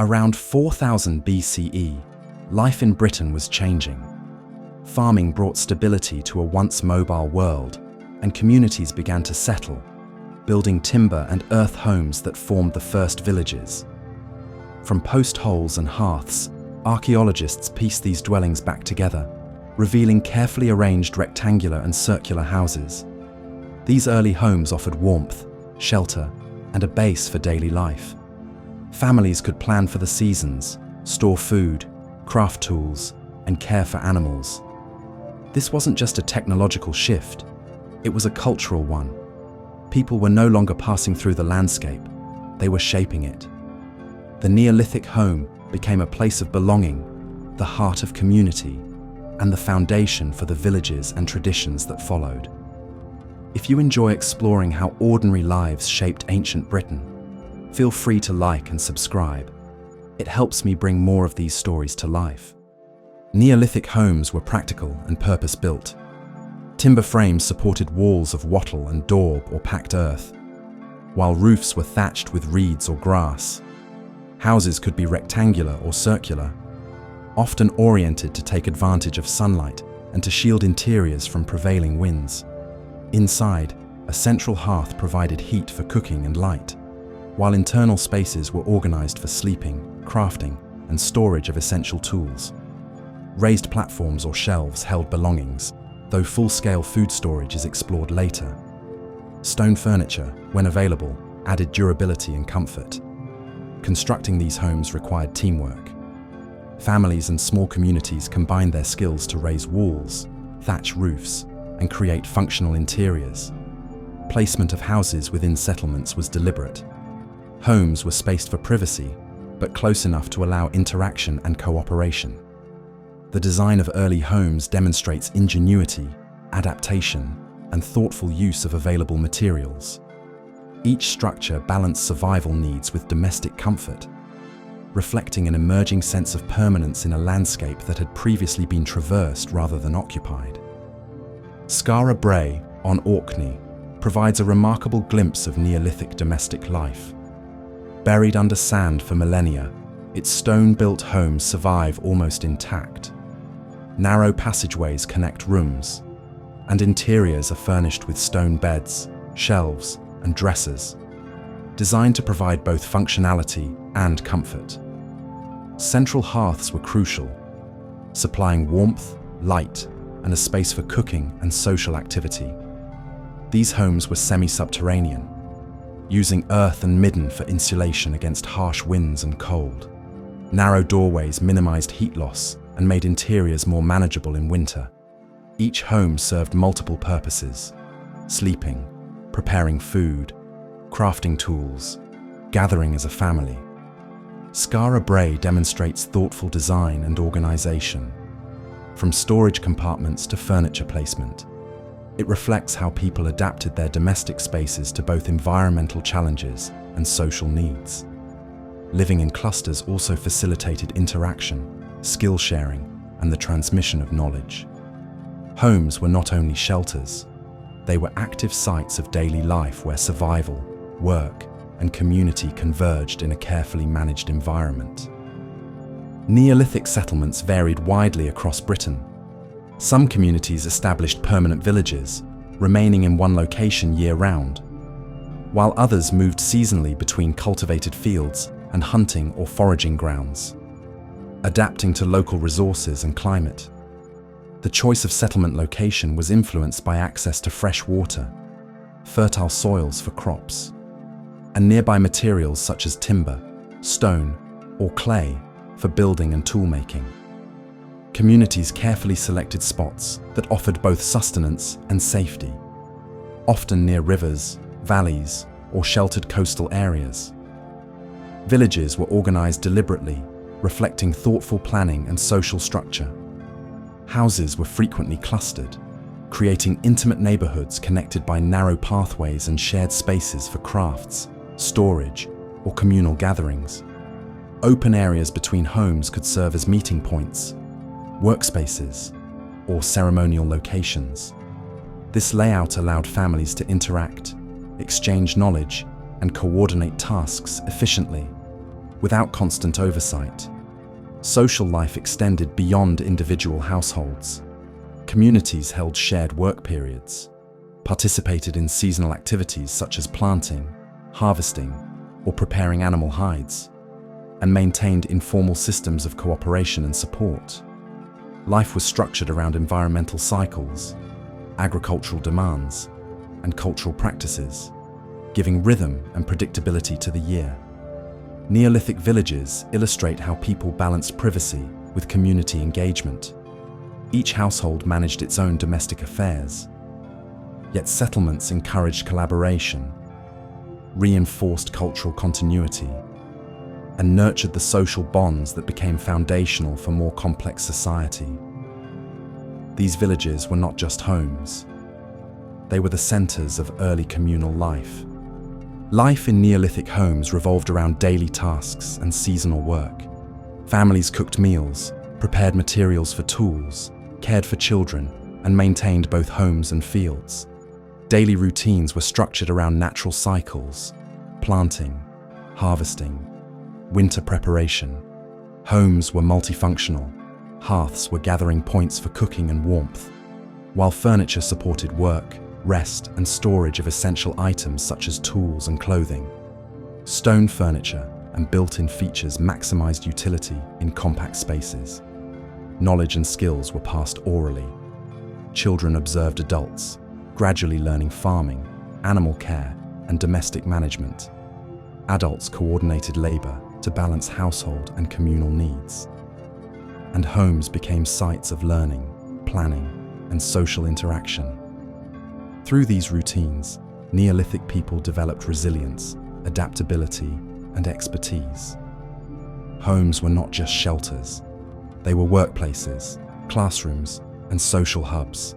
Around 4000 BCE, life in Britain was changing. Farming brought stability to a once mobile world, and communities began to settle, building timber and earth homes that formed the first villages. From post holes and hearths, archaeologists pieced these dwellings back together, revealing carefully arranged rectangular and circular houses. These early homes offered warmth, shelter, and a base for daily life. Families could plan for the seasons, store food, craft tools, and care for animals. This wasn't just a technological shift, it was a cultural one. People were no longer passing through the landscape, they were shaping it. The Neolithic home became a place of belonging, the heart of community, and the foundation for the villages and traditions that followed. If you enjoy exploring how ordinary lives shaped ancient Britain, feel free to like and subscribe. It helps me bring more of these stories to life. Neolithic homes were practical and purpose-built. Timber frames supported walls of wattle and daub or packed earth, while roofs were thatched with reeds or grass. Houses could be rectangular or circular, often oriented to take advantage of sunlight and to shield interiors from prevailing winds. Inside, a central hearth provided heat for cooking and light, while internal spaces were organized for sleeping, crafting, and storage of essential tools. Raised platforms or shelves held belongings, though full-scale food storage is explored later. Stone furniture, when available, added durability and comfort. Constructing these homes required teamwork. Families and small communities combined their skills to raise walls, thatch roofs, and create functional interiors. Placement of houses within settlements was deliberate. Homes were spaced for privacy, but close enough to allow interaction and cooperation. The design of early homes demonstrates ingenuity, adaptation, and thoughtful use of available materials. Each structure balanced survival needs with domestic comfort, reflecting an emerging sense of permanence in a landscape that had previously been traversed rather than occupied. Skara Brae on Orkney provides a remarkable glimpse of Neolithic domestic life. Buried under sand for millennia, its stone-built homes survive almost intact. Narrow passageways connect rooms, and interiors are furnished with stone beds, shelves, and dressers, designed to provide both functionality and comfort. Central hearths were crucial, supplying warmth, light, and a space for cooking and social activity. These homes were semi-subterranean, using earth and midden for insulation against harsh winds and cold. Narrow doorways minimized heat loss and made interiors more manageable in winter. Each home served multiple purposes: sleeping, preparing food, crafting tools, gathering as a family. Skara Brae demonstrates thoughtful design and organization, from storage compartments to furniture placement. It reflects how people adapted their domestic spaces to both environmental challenges and social needs. Living in clusters also facilitated interaction, skill sharing, and the transmission of knowledge. Homes were not only shelters, they were active sites of daily life where survival, work, and community converged in a carefully managed environment. Neolithic settlements varied widely across Britain. Some communities established permanent villages, remaining in one location year-round, while others moved seasonally between cultivated fields and hunting or foraging grounds, adapting to local resources and climate. The choice of settlement location was influenced by access to fresh water, fertile soils for crops, and nearby materials such as timber, stone, or clay for building and tool-making. Communities carefully selected spots that offered both sustenance and safety, often near rivers, valleys, or sheltered coastal areas. Villages were organized deliberately, reflecting thoughtful planning and social structure. Houses were frequently clustered, creating intimate neighborhoods connected by narrow pathways and shared spaces for crafts, storage, or communal gatherings. Open areas between homes could serve as meeting points, workspaces, or ceremonial locations. This layout allowed families to interact, exchange knowledge, and coordinate tasks efficiently. without constant oversight. Social life extended beyond individual households. Communities held shared work periods, participated in seasonal activities such as planting, harvesting, or preparing animal hides, and maintained informal systems of cooperation and support. Life was structured around environmental cycles, agricultural demands, and cultural practices, giving rhythm and predictability to the year. Neolithic villages illustrate how people balanced privacy with community engagement. Each household managed its own domestic affairs, yet settlements encouraged collaboration, reinforced cultural continuity, and nurtured the social bonds that became foundational for more complex society. These villages were not just homes. They were the centers of early communal life. Life in Neolithic homes revolved around daily tasks and seasonal work. Families cooked meals, prepared materials for tools, cared for children, and maintained both homes and fields. Daily routines were structured around natural cycles: planting, harvesting, winter preparation. Homes were multifunctional. Hearths were gathering points for cooking and warmth, while furniture supported work, rest, and storage of essential items such as tools and clothing. Stone furniture and built-in features maximized utility in compact spaces. Knowledge and skills were passed orally. Children observed adults, gradually learning farming, animal care, and domestic management. Adults coordinated labor to balance household and communal needs. And homes became sites of learning, planning, and social interaction. Through these routines, Neolithic people developed resilience, adaptability, and expertise. Homes were not just shelters. They were workplaces, classrooms, and social hubs,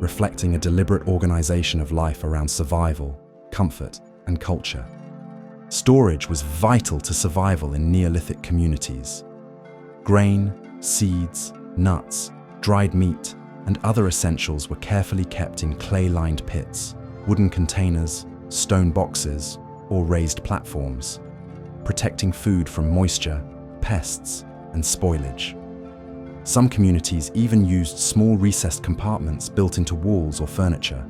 reflecting a deliberate organization of life around survival, comfort, and culture. Storage was vital to survival in Neolithic communities. Grain, seeds, nuts, dried meat, and other essentials were carefully kept in clay-lined pits, wooden containers, stone boxes, or raised platforms, protecting food from moisture, pests, and spoilage. Some communities even used small recessed compartments built into walls or furniture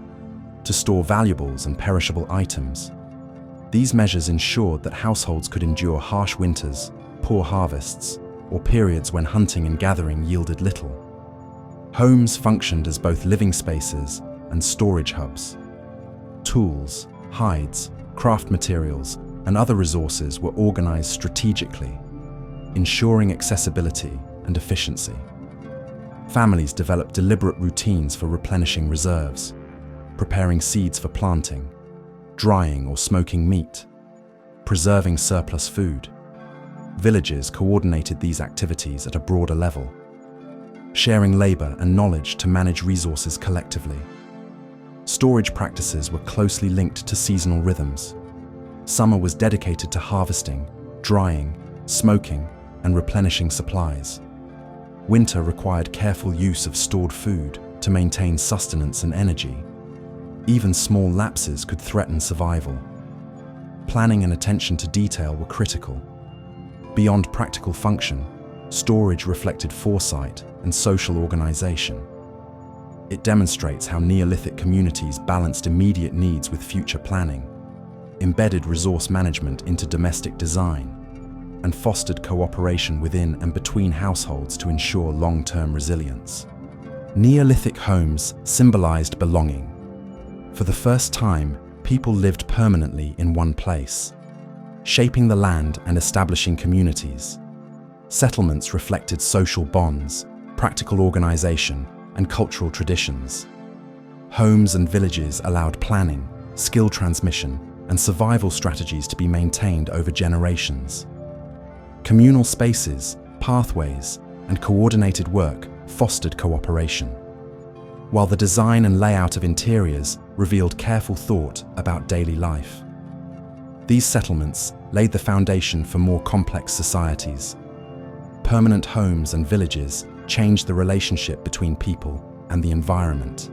to store valuables and perishable items. These measures ensured that households could endure harsh winters, poor harvests, or periods when hunting and gathering yielded little. Homes functioned as both living spaces and storage hubs. Tools, hides, craft materials, and other resources were organized strategically, ensuring accessibility and efficiency. Families developed deliberate routines for replenishing reserves, preparing seeds for planting, drying or smoking meat, preserving surplus food. Villages coordinated these activities at a broader level, sharing labor and knowledge to manage resources collectively. Storage practices were closely linked to seasonal rhythms. Summer was dedicated to harvesting, drying, smoking, and replenishing supplies. Winter required careful use of stored food to maintain sustenance and energy. Even small lapses could threaten survival. Planning and attention to detail were critical. Beyond practical function, storage reflected foresight and social organization. It demonstrates how Neolithic communities balanced immediate needs with future planning, embedded resource management into domestic design, and fostered cooperation within and between households to ensure long-term resilience. Neolithic homes symbolized belonging. For the first time, people lived permanently in one place, shaping the land and establishing communities. Settlements reflected social bonds, practical organization, and cultural traditions. Homes and villages allowed planning, skill transmission, and survival strategies to be maintained over generations. Communal spaces, pathways, and coordinated work fostered cooperation, while the design and layout of interiors revealed careful thought about daily life. These settlements laid the foundation for more complex societies. Permanent homes and villages changed the relationship between people and the environment,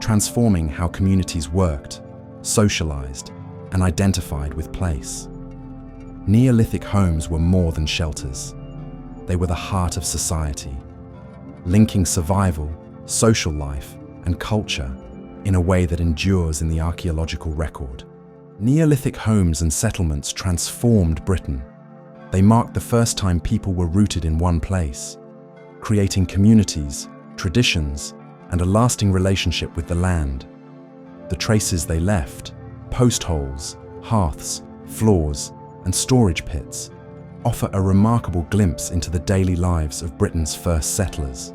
transforming how communities worked, socialized, and identified with place. Neolithic homes were more than shelters. They were the heart of society, linking survival, social life, and culture in a way that endures in the archaeological record. Neolithic homes and settlements transformed Britain. They marked the first time people were rooted in one place, creating communities, traditions, and a lasting relationship with the land. The traces they left, post holes, hearths, floors, and storage pits, offer a remarkable glimpse into the daily lives of Britain's first settlers.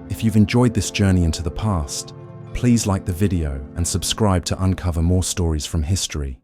If you've enjoyed this journey into the past, please like the video and subscribe to uncover more stories from history.